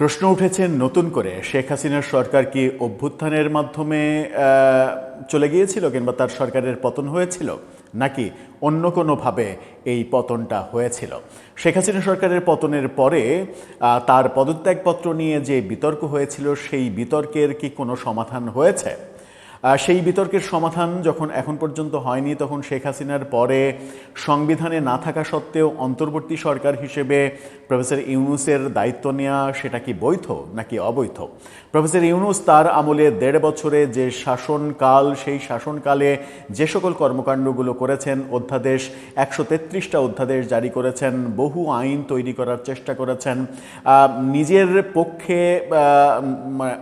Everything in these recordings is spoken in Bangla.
প্রশ্ন উঠেছে নতুন করে, শেখ হাসিনার সরকার কি অভ্যুত্থানের মাধ্যমে চলে গিয়েছিল কিংবা তার সরকারের পতন হয়েছিল, নাকি অন্য কোনোভাবে এই পতনটা হয়েছিল? শেখ হাসিনা সরকারের পতনের পরে তার পদত্যাগপত্র নিয়ে যে বিতর্ক হয়েছিল, সেই বিতর্কের কি কোনো সমাধান হয়েছে? সেই বিতর্কের সমাধান যখন এখন পর্যন্ত হয়নি, তখন শেখ হাসিনার পরে সংবিধানে না থাকা সত্ত্বেও অন্তর্বর্তী সরকার হিসেবে প্রফেসর ইউনূসের দায়িত্ব নেওয়া, সেটা কি বৈধ নাকি অবৈধ? প্রফেসর ইউনূস তার আমলে ১.৫ বছরে যে শাসনকাল, সেই শাসনকালে যে সকল কর্মকাণ্ডগুলো করেছেন, অধ্যাদেশ ১৩৩টা অধ্যাদেশ জারি করেছেন, বহু আইন তৈরি করার চেষ্টা করেছেন, নিজের পক্ষে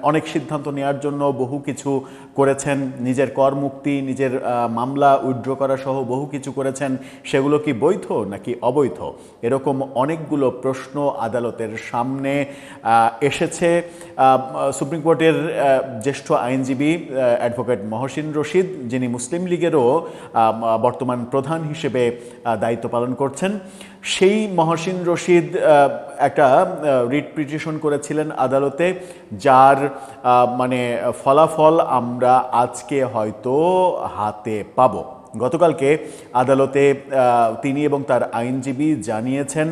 অনেক সিদ্ধান্ত নেওয়ার জন্য বহু কিছু করেছেন, নিজের কর মুক্তি, নিজের মামলা উইথড্র করা সহ বহু কিছু করেছেন। সেগুলো কি বৈধ নাকি অবৈধ? এরকম অনেকগুলো প্রশ্ন আদালতের সামনে এসেছে। সুপ্রিম কোর্টের জ্যেষ্ঠ আইনজীবী অ্যাডভোকেট মহসিন রশিদ, যিনি মুসলিম লীগেরও বর্তমান প্রধান হিসেবে দায়িত্ব পালন করছেন, সেই মহসিন রশিদ একটা রিট পিটিশন করেছিলেন আদালতে, যার ফলাফল আমরা আজকে হয়তো হাতে পাব। গতকালকে আদালতে তিনি এবং তার আইনজীবী জানিয়েছেন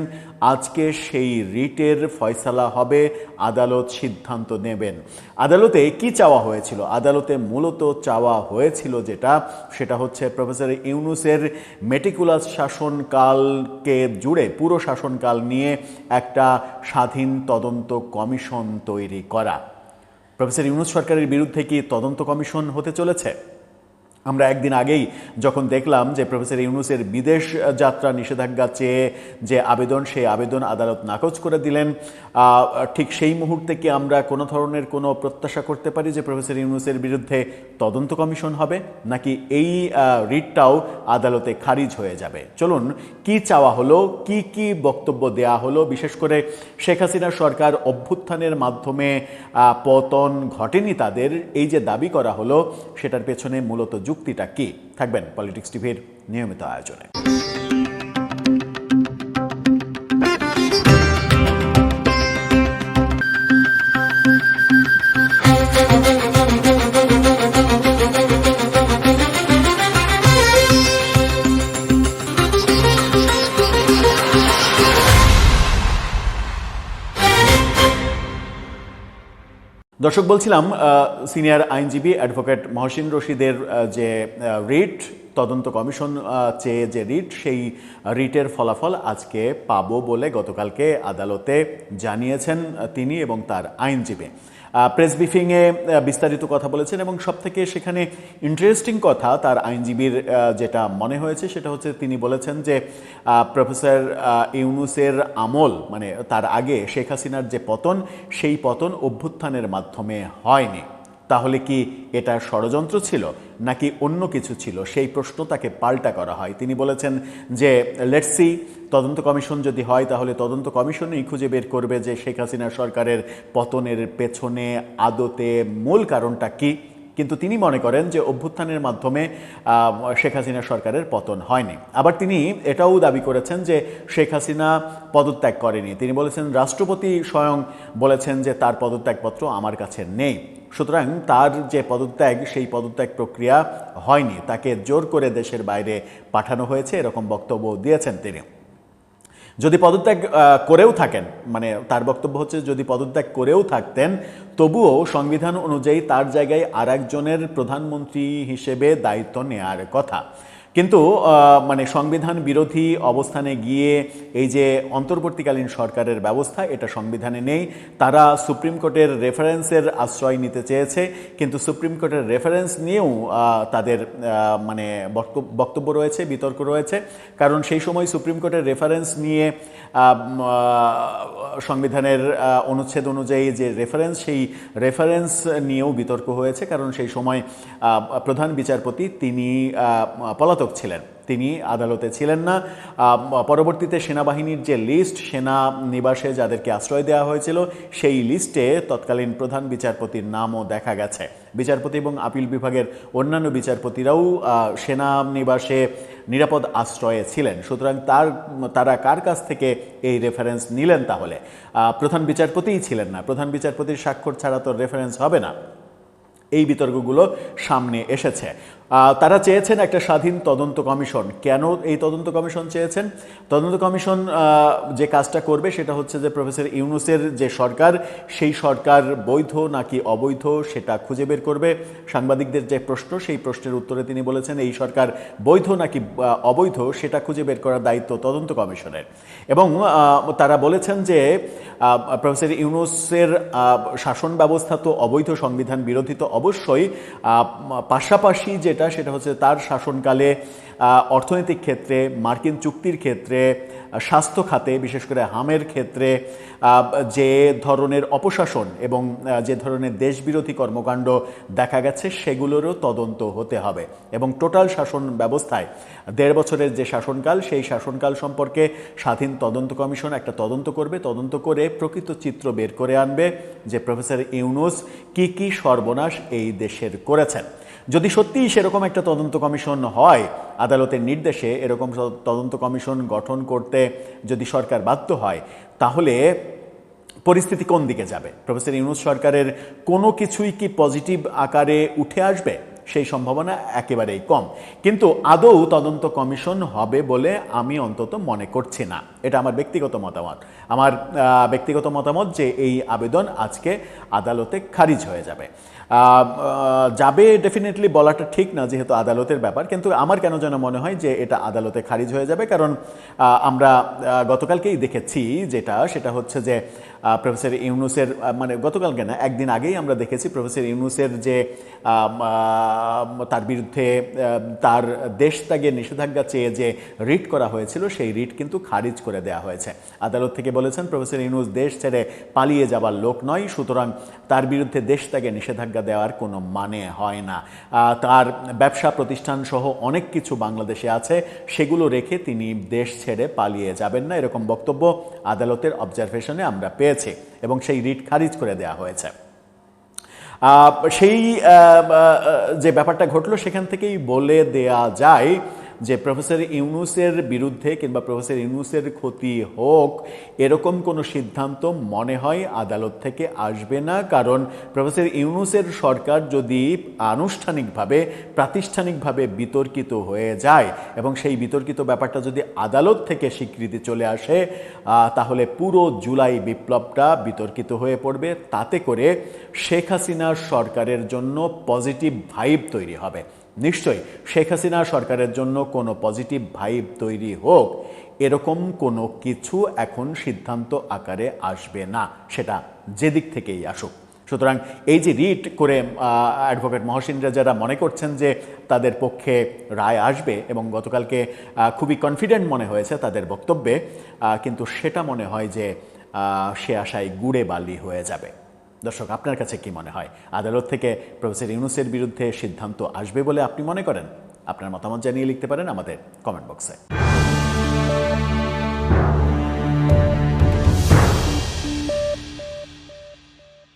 আজকে সেই রিটের ফয়সালা হবে, আদালত সিদ্ধান্ত নেবেন। আদালতে কি চাওয়া হয়েছিল? আদালতে মূলত চাওয়া হয়েছিল সেটা হচ্ছে প্রফেসর ইউনূসের মেটিকুলাস শাসনকালকে জুড়ে পুরো শাসনকাল নিয়ে একটা স্বাধীন তদন্ত কমিশন তৈরি করা। প্রফেসর ইউনূস সরকারের বিরুদ্ধে কি তদন্ত কমিশন হতে চলেছে? আমরা একদিন আগেই যখন দেখলাম যে প্রফেসর ইউনূসের বিদেশ যাত্রা নিষেধাজ্ঞা চেয়ে যে আবেদন, সেই আবেদন আদালত নাকচ করে দিলেন, ঠিক সেই মুহূর্তে কি আমরা কোনো ধরনের কোনো প্রত্যাশা করতে পারি যে প্রফেসর ইউনূসের বিরুদ্ধে তদন্ত কমিশন হবে, নাকি এই রিটটাও আদালতে খারিজ হয়ে যাবে? চলুন, কি চাওয়া হলো, কি বক্তব্য দেয়া হলো, বিশেষ করে শেখ হাসিনা সরকার অভ্যুত্থানের মাধ্যমে পতন ঘটেনি তাদের, এই যে দাবি করা হলো, সেটার পেছনে মূলত যুক্তিটা কি? থাকবেন পলিটিক্স টিভির নিয়মিত আয়োজনে। দর্শক, বলছিলাম সিনিয়র আইনজীবী অ্যাডভোকেট মহসিন রশিদের যে রিট, তদন্ত কমিশন চেয়ে যে রিট, সেই রিটের ফলাফল আজকে পাবো বলে গতকালকে আদালতে জানিয়েছেন তিনি এবং তার আইনজীবী। প্রেস ব্রিফিংয়ে বিস্তারিত কথা বলেছেন এবং সবথেকে সেখানে ইন্টারেস্টিং কথা তার আইনজীবীর যেটা মনে হয়েছে সেটা হচ্ছে, তিনি বলেছেন যে প্রফেসর ইউনূসের আমল, তার আগে শেখ হাসিনার যে পতন, সেই পতন অভ্যুত্থানের মাধ্যমে হয়নি। তাহলে কি এটা ষড়যন্ত্র ছিল নাকি অন্য কিছু ছিল? সেই প্রশ্ন তাকে পাল্টা করা হয়। তিনি বলেছেন যে লেটস সি, তদন্ত কমিশন যদি হয় তাহলে তদন্ত কমিশনই খুঁজে বের করবে যে শেখ হাসিনা সরকারের পতনের পেছনে আদতে মূল কারণটা কি। কিন্তু তিনি মনে করেন যে অভ্যুত্থানের মাধ্যমে শেখ হাসিনা সরকারের পতন হয়নি। আবার তিনি এটাও দাবি করেছেন যে শেখ হাসিনা পদত্যাগ করেনি। তিনি বলেছেন রাষ্ট্রপতি স্বয়ং বলেছেন যে তার পদত্যাগপত্র আমার কাছে নেই, সুতরাং তার যে পদত্যাগ, সেই পদত্যাগ প্রক্রিয়া হয়নি, তাকে জোর করে দেশের বাইরে পাঠানো হয়েছে, এরকম বক্তব্য দিয়েছেন তিনি। যদি পদত্যাগ করেও থাকেন, তার বক্তব্য হচ্ছে যদি পদত্যাগ করেও থাকতেন, তবুও সংবিধান অনুযায়ী তার জায়গায় আরেকজনের প্রধানমন্ত্রী হিসেবে দায়িত্ব নেওয়ার কথা। কিন্তু সংবিধান বিরোধী অবস্থানে গিয়ে এই যে অন্তর্বর্তীকালীন সরকারের ব্যবস্থা, এটা সংবিধানে নেই। তারা সুপ্রিম কোর্টের রেফারেন্সের আশ্রয় নিতে চেয়েছে, কিন্তু সুপ্রিম কোর্টের রেফারেন্স নিয়েও তাদের বক্তব্য রয়েছে, বিতর্ক রয়েছে। কারণ সেই সময় সুপ্রিম কোর্টের রেফারেন্স নিয়ে সংবিধানের অনুচ্ছেদ অনুযায়ী যে রেফারেন্স, সেই রেফারেন্স নিয়েও বিতর্ক হয়েছে। কারণ সেই সময় প্রধান বিচারপতি তিনি পলাতক ছিলেন। তিনি আদালতে ছিলেন না। পরবর্তীতে সেনাবাহিনীর যে লিস্ট, সেনা নিবাসে যাদেরকে আশ্রয় দেওয়া হয়েছিল, সেই লিস্টে তৎকালীন প্রধান বিচারপতির নামও দেখা গেছে। বিচারপতি এবং আপিল বিভাগের অন্যান্য বিচারপতিরাও সেনা নিবাসে নিরাপদ আশ্রয়ে ছিলেন। সুতরাং তারা কার কাছ থেকে এই রেফারেন্স নিলেন? তাহলে প্রধান বিচারপতিই ছিলেন না। প্রধান বিচারপতির স্বাক্ষর ছাড়া তো রেফারেন্স হবে না। এই বিতর্কগুলো সামনে এসেছে। তারা চেয়েছেন একটা স্বাধীন তদন্ত কমিশন। কেন এই তদন্ত কমিশন চেয়েছেন? তদন্ত কমিশন যে কাজটা করবে সেটা হচ্ছে যে প্রফেসর ইউনূসের যে সরকার, সেই সরকার বৈধ নাকি অবৈধ সেটা খুঁজে বের করবে। সাংবাদিকদের যে প্রশ্ন, সেই প্রশ্নের উত্তরে তিনি বলেছেন এই সরকার বৈধ নাকি অবৈধ সেটা খুঁজে বের করার দায়িত্ব তদন্ত কমিশনের। এবং তারা বলেছেন যে প্রফেসর ইউনূসের শাসন ব্যবস্থা তো অবৈধ, সংবিধান বিরোধী তো অবশ্যই, পাশাপাশি সেটা হচ্ছে তার শাসনকালে অর্থনৈতিক ক্ষেত্রে, মার্কিন চুক্তির ক্ষেত্রে, স্বাস্থ্য খাতে, বিশেষ করে হামের ক্ষেত্রে যে ধরনের অপশাসন এবং যে ধরনের দেশবিরোধী কর্মকাণ্ড দেখা গেছে সেগুলোরও তদন্ত হতে হবে। এবং টোটাল শাসন ব্যবস্থায় ১.৫ বছরের যে শাসনকাল, সেই শাসনকাল সম্পর্কে স্বাধীন তদন্ত কমিশন একটা তদন্ত করবে। তদন্ত করে প্রকৃত চিত্র বের করে আনবে যে প্রফেসর ইউনূস কি সর্বনাশ এই দেশের করেছেন। যদি সত্যিই সেরকম একটা তদন্ত কমিশন হয়, আদালতের নির্দেশে এরকম তদন্ত কমিশন গঠন করতে যদি সরকার বাধ্য হয়, তাহলে পরিস্থিতি কোন দিকে যাবে? প্রফেসর ইউনূস সরকারের কোনো কিছুই কি পজিটিভ আকারে উঠে আসবে? সেই সম্ভাবনা একেবারেই কম। কিন্তু আদৌ তদন্ত কমিশন হবে বলে আমি অন্তত মনে করছি না। এটা আমার ব্যক্তিগত মতামত। আমার ব্যক্তিগত মতামত যে এই আবেদন আজকে আদালতে খারিজ হয়ে যাবে। ডেফিনেটলি বলাটা ঠিক না, যেহেতু আদালতের ব্যাপার, কিন্তু আমার কেন যেন মনে হয় যে এটা আদালতে খারিজ হয়ে যাবে। কারণ আমরা গতকালকেই দেখেছি সেটা হচ্ছে যে প্রফেসর ইউনূসের, মানে গতকালকে না, একদিন আগেই আমরা দেখেছি প্রফেসর ইউনূসের যে তার বিরুদ্ধে তার দেশ ত্যাগের নিষেধাজ্ঞা চেয়ে যে রিট করা হয়েছিল, সেই রিট কিন্তু খারিজ করে দেওয়া হয়েছে। আদালত থেকে বলেছেন প্রফেসর ইউনূস দেশ ছেড়ে পালিয়ে যাবার লোক নয়, সুতরাং তার বিরুদ্ধে দেশ ত্যাগের নিষেধাজ্ঞা দেওয়ার কোনো মানে হয় না। তার ব্যবসা প্রতিষ্ঠান সহ অনেক কিছু বাংলাদেশে আছে, সেগুলো রেখে তিনি দেশ ছেড়ে পালিয়ে যাবেন না, এরকম বক্তব্য আদালতের অবজারভেশনে আমরা পেয়েছি এবং সেই রিট খারিজ করে দেওয়া হয়েছে। সেই যে ব্যাপারটা ঘটলো সেখান থেকেই বলে দেয়া যায় যে প্রফেসর ইউনূসের বিরুদ্ধে কিংবা প্রফেসর ইউনূসের ক্ষতি হোক এরকম কোনো সিদ্ধান্ত মনে হয় আদালত থেকে আসবে না। কারণ প্রফেসর ইউনূসের সরকার যদি আনুষ্ঠানিকভাবে, প্রাতিষ্ঠানিকভাবে বিতর্কিত হয়ে যায় এবং সেই বিতর্কিত ব্যাপারটা যদি আদালত থেকে স্বীকৃতি চলে আসে, তাহলে পুরো জুলাই বিপ্লবটা বিতর্কিত হয়ে পড়বে। তাতে করে শেখ হাসিনার সরকারের জন্য পজিটিভ ভাইব তৈরি হবে। নিশ্চয়ই শেখ হাসিনা সরকারের জন্য কোনো পজিটিভ ভাইব তৈরি হোক এরকম কোনো কিছু এখন সিদ্ধান্ত আকারে আসবে না, সেটা যে দিক থেকেই আসুক। সুতরাং এই যে রিট করে অ্যাডভোকেট মহসিনরা যারা মনে করছেন যে তাদের পক্ষে রায় আসবে, এবং গতকালকে খুবই কনফিডেন্ট মনে হয়েছে তাদের বক্তব্যে, কিন্তু সেটা মনে হয় যে সে আশায় গুড়ে বালি হয়ে যাবে। দর্শক, আপনার কাছে কি মনে হয়? আদালত থেকে প্রফেসর ইউনূসের বিরুদ্ধে সিদ্ধান্ত আসবে বলে আপনি মনে করেন? আপনার মতামত জানিয়ে লিখতে পারেন আমাদের কমেন্ট বক্সে।